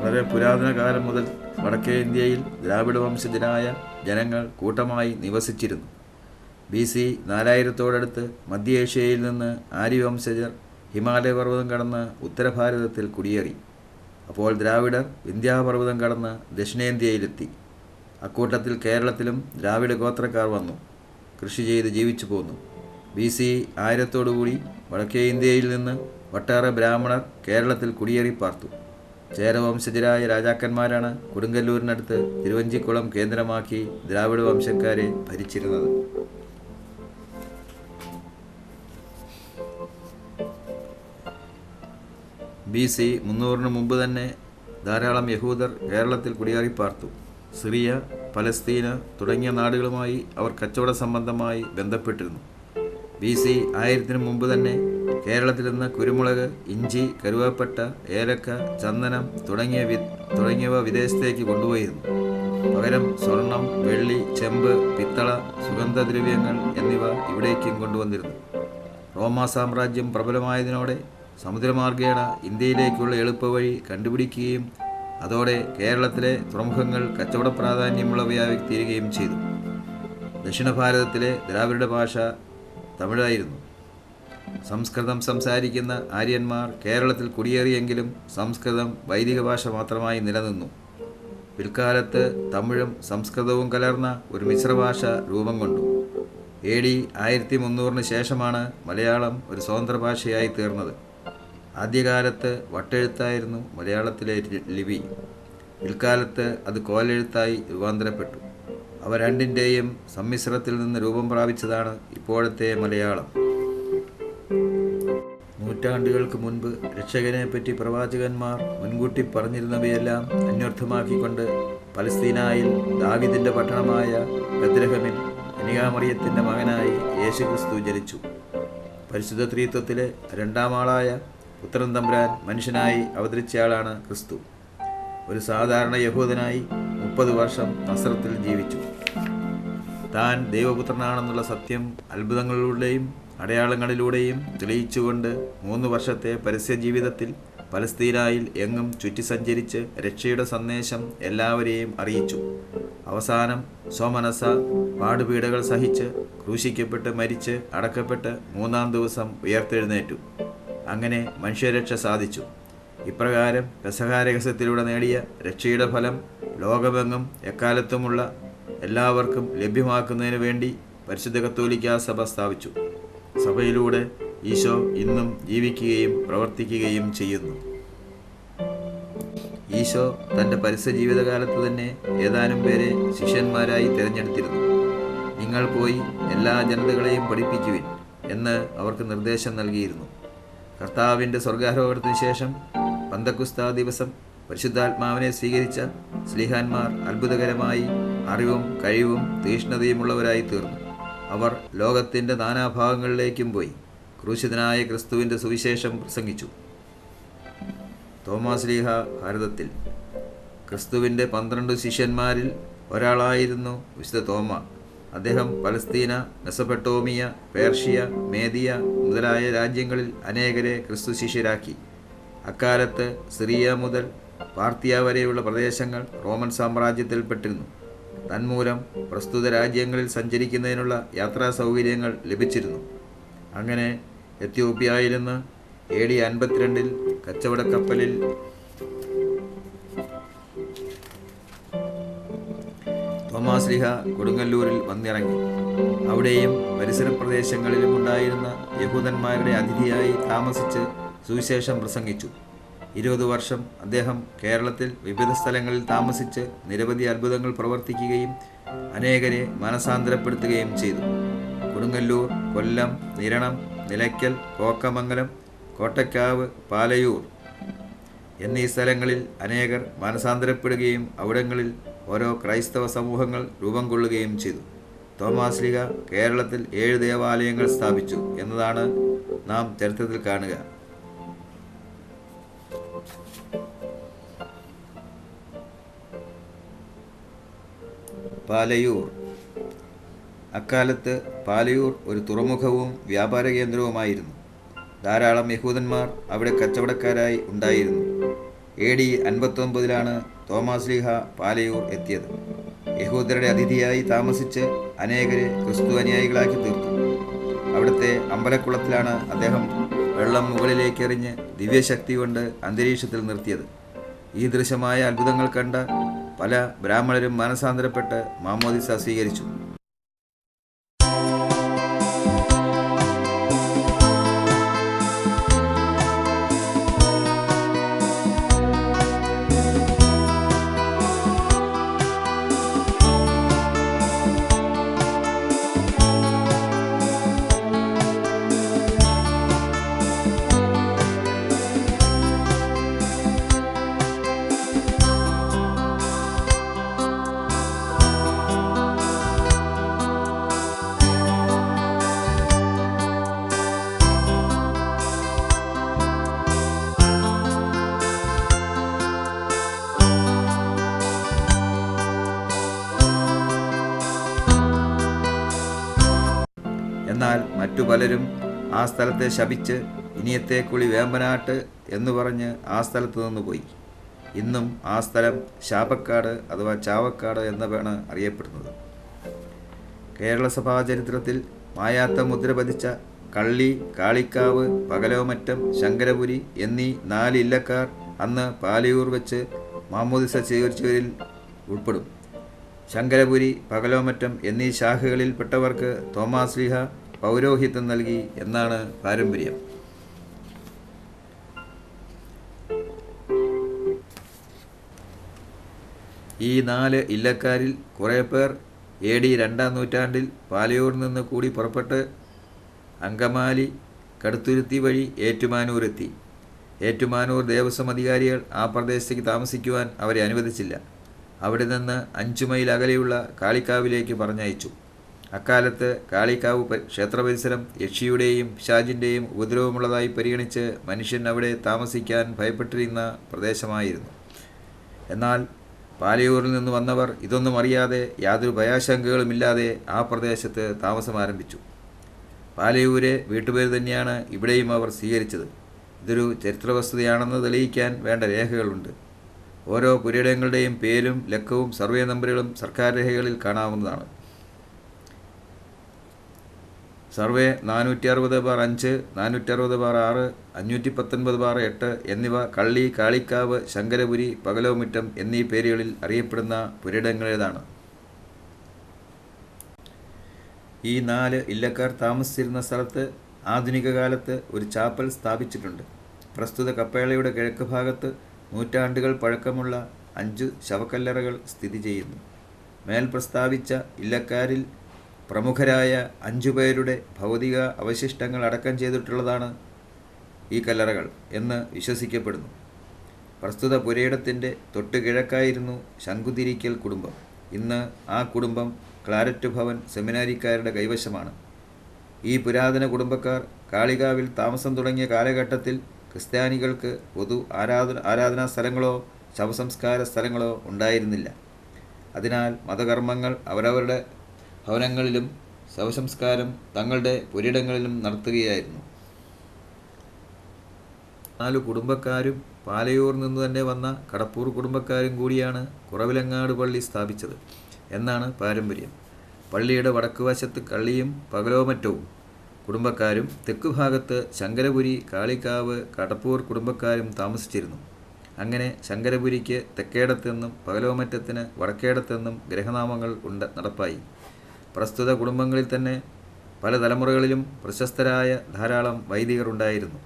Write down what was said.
വളരെ പുരാതന കാലം മുതൽ വടക്കേ ഇന്ത്യയിൽ ദ്രാവിഡ വംശജരായ ജനങ്ങൾ കൂട്ടമായി നിവസിച്ചിരുന്നു. BC 4000 മധ്യ ഏഷ്യയിൽ നിന്ന് ആര്യവംശജർ ഹിമാലയ പർവ്വതം കടന്ന് ഉത്തരഭാരതത്തിൽ കുടിയേറി. അപ്പോൾ ദ്രാവിഡർ വിന്ധ്യാപർവ്വതം കടന്ന് ദക്ഷിണേന്ത്യയിലെത്തി. അക്കൂട്ടത്തിൽ കേരളത്തിലും ദ്രാവിഡ ഗോത്രക്കാർ വന്നു കൃഷി ചെയ്ത് ജീവിച്ചു പോന്നു. BC 1000 വടക്കേ ഇന്ത്യയിൽ നിന്ന് ഒട്ടേറെ ബ്രാഹ്മണർ കേരളത്തിൽ കുടിയേറി പാർത്തു. ചേരവംശജരായ രാജാക്കന്മാരാണ് കൊടുങ്ങല്ലൂരിനടുത്ത് തിരുവഞ്ചിക്കുളം കേന്ദ്രമാക്കി ദ്രാവിഡ വംശക്കാരെ ഭരിച്ചിരുന്നത്. BC 300 മുമ്പ് തന്നെ ധാരാളം യഹൂദർ കേരളത്തിൽ കുടിയേറി പാർത്തു. സിറിയ, പലസ്തീന തുടങ്ങിയ നാടുകളുമായി അവർ കച്ചവട സംബന്ധമായി ബന്ധപ്പെട്ടിരുന്നു. BC 1000 മുമ്പ് തന്നെ കേരളത്തിൽ നിന്ന് കുരുമുളക്, ഇഞ്ചി, കറുവാപ്പട്ട, ഏലക്ക, ചന്ദനം തുടങ്ങിയവ വിദേശത്തേക്ക് കൊണ്ടുപോയിരുന്നു. പകരം സ്വർണം, വെള്ളി, ചെമ്പ്, പിത്തള, സുഗന്ധദ്രവ്യങ്ങൾ എന്നിവ ഇവിടേക്കും കൊണ്ടുവന്നിരുന്നു. റോമാ സാമ്രാജ്യം പ്രബലമായതിനോടെ സമുദ്രമാർഗേണ ഇന്ത്യയിലേക്കുള്ള എളുപ്പവഴി കണ്ടുപിടിക്കുകയും അതോടെ കേരളത്തിലെ തുറമുഖങ്ങൾ കച്ചവട പ്രാധാന്യമുള്ളവയായി തീരുകയും ചെയ്തു. ദക്ഷിണ ഭാരതത്തിലെ ദ്രാവിഡ ഭാഷ തമിഴായിരുന്നു. സംസ്കൃതം സംസാരിക്കുന്ന ആര്യന്മാർ കേരളത്തിൽ കുടിയേറിയെങ്കിലും സംസ്കൃതം വൈദിക ഭാഷ മാത്രമായി നിലനിന്നു. പിൽക്കാലത്ത് തമിഴും സംസ്കൃതവും കലർന്ന ഒരു മിശ്രഭാഷ രൂപം കൊണ്ടു. AD 1300 ശേഷമാണ് മലയാളം ഒരു സ്വതന്ത്ര ഭാഷയായി തീർന്നത്. ആദ്യകാലത്ത് വട്ടെഴുത്തായിരുന്നു മലയാളത്തിലെ ലിപി. പിൽക്കാലത്ത് അത് കോലെഴുത്തായി രൂപാന്തരപ്പെട്ടു. അവ രണ്ടിൻ്റെയും സമ്മിശ്രത്തിൽ നിന്ന് രൂപം പ്രാപിച്ചതാണ് ഇപ്പോഴത്തെ മലയാളം. നൂറ്റാണ്ടുകൾക്ക് മുൻപ് രക്ഷകനെപ്പറ്റി പ്രവാചകന്മാർ മുൻകൂട്ടി പറഞ്ഞിരുന്നവയെല്ലാം അന്വർത്ഥമാക്കിക്കൊണ്ട് പലസ്തീനായിൽ ദാവീദിൻ്റെ പട്ടണമായ ബത്ലഹേമിൽ കന്യകാമറിയത്തിൻ്റെ മകനായി യേശുക്രിസ്തു ജനിച്ചു. പരിശുദ്ധ ത്രിത്വത്തിലെ രണ്ടാം ആളായ പുത്രൻ തമ്പുരാൻ മനുഷ്യനായി അവതരിച്ചയാളാണ് ക്രിസ്തു. ഒരു സാധാരണ യഹൂദനായി 30 വർഷം നസ്രത്തിൽ ജീവിച്ചു. താൻ ദൈവപുത്രനാണെന്നുള്ള സത്യം അത്ഭുതങ്ങളിലൂടെയും അടയാളങ്ങളിലൂടെയും തെളിയിച്ചുകൊണ്ട് 3 വർഷത്തെ പരസ്യ ജീവിതത്തിൽ പലസ്തീനായിൽ എങ്ങും ചുറ്റി സഞ്ചരിച്ച് രക്ഷയുടെ സന്ദേശം എല്ലാവരെയും അറിയിച്ചു. അവസാനം സ്വമനസ പാടുപീഡകൾ സഹിച്ച് ക്രൂശിക്കപ്പെട്ട് മരിച്ച് അടക്കപ്പെട്ട് 3-ാം ദിവസം ഉയർത്തെഴുന്നേറ്റു. അങ്ങനെ മനുഷ്യരക്ഷ സാധിച്ചു. ഇപ്രകാരം രസഹാരഹസ്യത്തിലൂടെ നേടിയ രക്ഷയുടെ ഫലം ലോകമെങ്ങും എക്കാലത്തുമുള്ള എല്ലാവർക്കും ലഭ്യമാക്കുന്നതിന് വേണ്ടി പരിശുദ്ധ കത്തോലിക്കാ സഭ സ്ഥാപിച്ചു. സഭയിലൂടെ ഈശോ ഇന്നും ജീവിക്കുകയും പ്രവർത്തിക്കുകയും ചെയ്യുന്നു. ഈശോ തൻ്റെ പരസ്യ ജീവിതകാലത്ത് തന്നെ ഏതാനും പേരെ ശിഷ്യന്മാരായി തിരഞ്ഞെടുത്തിരുന്നു. നിങ്ങൾ പോയി എല്ലാ ജനതകളെയും പഠിപ്പിക്കുവിൻ എന്ന് അവർക്ക് നിർദ്ദേശം നൽകിയിരുന്നു. കർത്താവിൻ്റെ സ്വർഗാരോഹണത്തിന് ശേഷം പന്തക്കുസ്താ ദിവസം പരിശുദ്ധാത്മാവിനെ സ്വീകരിച്ച ശ്ലീഹാന്മാർ അത്ഭുതകരമായി അറിവും കഴിവും തീഷ്ണതയുമുള്ളവരായി തീർന്നു. അവർ ലോകത്തിൻ്റെ നാനാഭാഗങ്ങളിലേക്കും പോയി ക്രൂശിതനായ ക്രിസ്തുവിൻ്റെ സുവിശേഷം പ്രസംഗിച്ചു. തോമാ ശ്ലീഹ ഭാരതത്തിൽ ക്രിസ്തുവിൻ്റെ 12 ശിഷ്യന്മാരിൽ ഒരാളായിരുന്നു വിശുദ്ധ തോമ. അദ്ദേഹം പലസ്തീന, മെസൊപ്പൊട്ടേമിയ, പേർഷ്യ, മേദിയ മുതലായ രാജ്യങ്ങളിൽ അനേകരെ ക്രിസ്തു ശിഷ്യരാക്കി. അക്കാലത്ത് സിറിയ മുതൽ പാർത്തിയ വരെയുള്ള പ്രദേശങ്ങൾ റോമൻ സാമ്രാജ്യത്തിൽപ്പെട്ടിരുന്നു. തന്മൂലം പ്രസ്തുത രാജ്യങ്ങളിൽ സഞ്ചരിക്കുന്നതിനുള്ള യാത്രാ സൗകര്യങ്ങൾ ലഭിച്ചിരുന്നു. അങ്ങനെ എത്യോപ്യയിൽ നിന്ന് AD 52 കച്ചവടക്കപ്പലിൽ തോമാശ്ലീഹ കൊടുങ്ങല്ലൂരിൽ വന്നിറങ്ങി. അവിടെയും പരിസര പ്രദേശങ്ങളിലും ഉണ്ടായിരുന്ന യഹൂദന്മാരുടെ അതിഥിയായി താമസിച്ച് സുവിശേഷം പ്രസംഗിച്ചു. 20 വർഷം അദ്ദേഹം കേരളത്തിൽ വിവിധ സ്ഥലങ്ങളിൽ താമസിച്ച് നിരവധി അത്ഭുതങ്ങൾ പ്രവർത്തിക്കുകയും അനേകരെ മനസാന്തരപ്പെടുത്തുകയും ചെയ്തു. കൊടുങ്ങല്ലൂർ, കൊല്ലം, നിരണം, നിലയ്ക്കൽ, കോക്കമംഗലം, കോട്ടക്കാവ്, പാലയൂർ എന്നീ സ്ഥലങ്ങളിൽ അനേകർ മനസാന്തരപ്പെടുകയും അവിടങ്ങളിൽ ഓരോ ക്രൈസ്തവ സമൂഹങ്ങൾ രൂപം കൊള്ളുകയും ചെയ്തു. തോമാശ്ലീഹ കേരളത്തിൽ 7 ദേവാലയങ്ങൾ സ്ഥാപിച്ചു എന്നതാണ് നാം ചരിത്രത്തിൽ കാണുക. പാലയൂർ. അക്കാലത്ത് പാലയൂർ ഒരു തുറമുഖവും വ്യാപാര കേന്ദ്രവുമായിരുന്നു. ധാരാളം യഹൂദന്മാർ അവിടെ കച്ചവടക്കാരായി ഉണ്ടായിരുന്നു. AD 59 തോമാസ് ലീഹ പാലയൂർ എത്തിയത്. യഹൂദരുടെ അതിഥിയായി താമസിച്ച് അനേകരെ ക്രിസ്തു അനുയായികളാക്കി തീർത്തു. അവിടുത്തെ അമ്പലക്കുളത്തിലാണ് അദ്ദേഹം വെള്ളം മുകളിലേക്ക് എറിഞ്ഞ് ദിവ്യശക്തി കൊണ്ട് അന്തരീക്ഷത്തിൽ നിർത്തിയത്. ഈ ദൃശ്യമായ അത്ഭുതങ്ങൾ കണ്ട പല ബ്രാഹ്മണരും മാനസാന്തരപ്പെട്ട് മാമോദിസ സ്വീകരിച്ചു. എന്നാൽ മറ്റു പലരും ആ സ്ഥലത്തെ ശപിച്ച് ഇനിയത്തെ കുളി വേമ്പനാട്ട് എന്ന് പറഞ്ഞ് ആ സ്ഥലത്ത് നിന്ന് പോയി. ഇന്നും ആ സ്ഥലം ശാപക്കാട് അഥവാ ചാവക്കാട് എന്നാണ് അറിയപ്പെടുന്നത്. കേരള സഭാ ചരിത്രത്തിൽ മായാത്ത മുദ്ര പതിച്ച കള്ളി, കാളിക്കാവ്, പകലോമറ്റം, ശങ്കരപുരി എന്നീ 4 ഇല്ലക്കാർ അന്ന് പാലയൂർ വെച്ച് മാമോദിസ സ്വീകരിച്ചവരിൽ ഉൾപ്പെടും. ശങ്കരപുരി, പകലോമറ്റം എന്നീ ശാഖകളിൽപ്പെട്ടവർക്ക് തോമാസ് ലീഹ പൗരോഹിത്യം നൽകി എന്നാണ് പാരമ്പര്യം. ഈ 4 ഇല്ലക്കാരിൽ കുറേ പേർ AD 2-ാം നൂറ്റാണ്ടിൽ പാലയൂരിൽ നിന്ന് കൂടി പുറപ്പെട്ട് അങ്കമാലി, കടുത്തുരുത്തി വഴി ഏറ്റുമാനൂരെത്തി. ഏറ്റുമാനൂർ ദേവസ്വം അധികാരികൾ ആ പ്രദേശത്തേക്ക് താമസിക്കുവാൻ അവരെ അനുവദിച്ചില്ല. അവിടെ നിന്ന് 5 മൈൽ അകലെയുള്ള കാളിക്കാവിലേക്ക് പറഞ്ഞയച്ചു. അക്കാലത്ത് കാളിക്കാവ് ക്ഷേത്രപരിസരം യക്ഷിയുടെയും പിശാചിൻ്റെയും ഉപദ്രവമുള്ളതായി പരിഗണിച്ച് മനുഷ്യൻ അവിടെ താമസിക്കാൻ ഭയപ്പെട്ടിരുന്ന പ്രദേശമായിരുന്നു. എന്നാൽ പാലയൂരിൽ നിന്ന് വന്നവർ ഇതൊന്നും അറിയാതെ യാതൊരു ഭയാശങ്കകളുമില്ലാതെ ആ പ്രദേശത്ത് താമസം ആരംഭിച്ചു. പാലയൂരെ വീട്ടുപേര് തന്നെയാണ് ഇവിടെയും അവർ സ്വീകരിച്ചത്. ഇതൊരു ചരിത്രവസ്തുതയാണെന്ന് തെളിയിക്കാൻ വേണ്ട രേഖകളുണ്ട്. ഓരോ പുരയിടങ്ങളുടെയും പേരും ലക്കവും സർവേ നമ്പറുകളും സർക്കാർ രേഖകളിൽ കാണാവുന്നതാണ്. സർവേ 460/5, 460/6, 519/8 എന്നിവ കള്ളി, കാളിക്കാവ്, ശങ്കരപുരി, പകലോമുറ്റം എന്നീ പേരുകളിൽ അറിയപ്പെടുന്ന പുരയിടങ്ങളേതാണ്. ഈ 4 ഇല്ലക്കാർ താമസിച്ചിരുന്ന സ്ഥലത്ത് ആധുനിക കാലത്ത് ഒരു ചാപ്പൽ സ്ഥാപിച്ചിട്ടുണ്ട്. പ്രസ്തുത കപ്പേളയുടെ കിഴക്ക് ഭാഗത്ത് നൂറ്റാണ്ടുകൾ പഴക്കമുള്ള 5 ശവക്കല്ലറകൾ സ്ഥിതി ചെയ്യുന്നു. മേൽ പ്രസ്താവിച്ച ഇല്ലക്കാരിൽ പ്രമുഖരായ 5 പേരുടെ ഭൗതിക അവശിഷ്ടങ്ങൾ അടക്കം ചെയ്തിട്ടുള്ളതാണ് ഈ കല്ലറകൾ എന്ന് വിശ്വസിക്കപ്പെടുന്നു. പ്രസ്തുത പുരയിടത്തിൻ്റെ തൊട്ട് കിഴക്കായിരുന്നു ശംഖുതിരിക്കൽ കുടുംബം. ഇന്ന് ആ കുടുംബം ക്ലാരറ്റ് ഭവൻ സെമിനാരിക്കാരുടെ കൈവശമാണ്. ഈ പുരാതന കുടുംബക്കാർ കാളികാവിൽ താമസം തുടങ്ങിയ കാലഘട്ടത്തിൽ ക്രിസ്ത്യാനികൾക്ക് പൊതു ആരാധനാ സ്ഥലങ്ങളോ ശവസംസ്കാര സ്ഥലങ്ങളോ ഉണ്ടായിരുന്നില്ല. അതിനാൽ മതകർമ്മങ്ങൾ അവരവരുടെ ഭവനങ്ങളിലും ശവസംസ്കാരം തങ്ങളുടെ പുരയിടങ്ങളിലും നടത്തുകയായിരുന്നു. 4 കുടുംബക്കാരും പാലയൂരിൽ നിന്ന് തന്നെ വന്ന കടപ്പൂർ കുടുംബക്കാരും കൂടിയാണ് കുറവിലങ്ങാട് പള്ളി സ്ഥാപിച്ചത് എന്നാണ് പാരമ്പര്യം. പള്ളിയുടെ വടക്കുവശത്ത് കള്ളിയും പകലോമറ്റവും കുടുംബക്കാരും തെക്കുഭാഗത്ത് ശങ്കരപുരി, കാളിക്കാവ്, കടപ്പൂർ കുടുംബക്കാരും താമസിച്ചിരുന്നു. അങ്ങനെ ശങ്കരപുരിക്ക് തെക്കേടത്തെന്നും പകലോമറ്റത്തിന് വടക്കേടത്തെന്നും ഗ്രഹനാമങ്ങൾ നടപ്പായി. പ്രസ്തുത കുടുംബങ്ങളിൽ തന്നെ പല തലമുറകളിലും പ്രശസ്തരായ ധാരാളം വൈദികർ ഉണ്ടായിരുന്നു.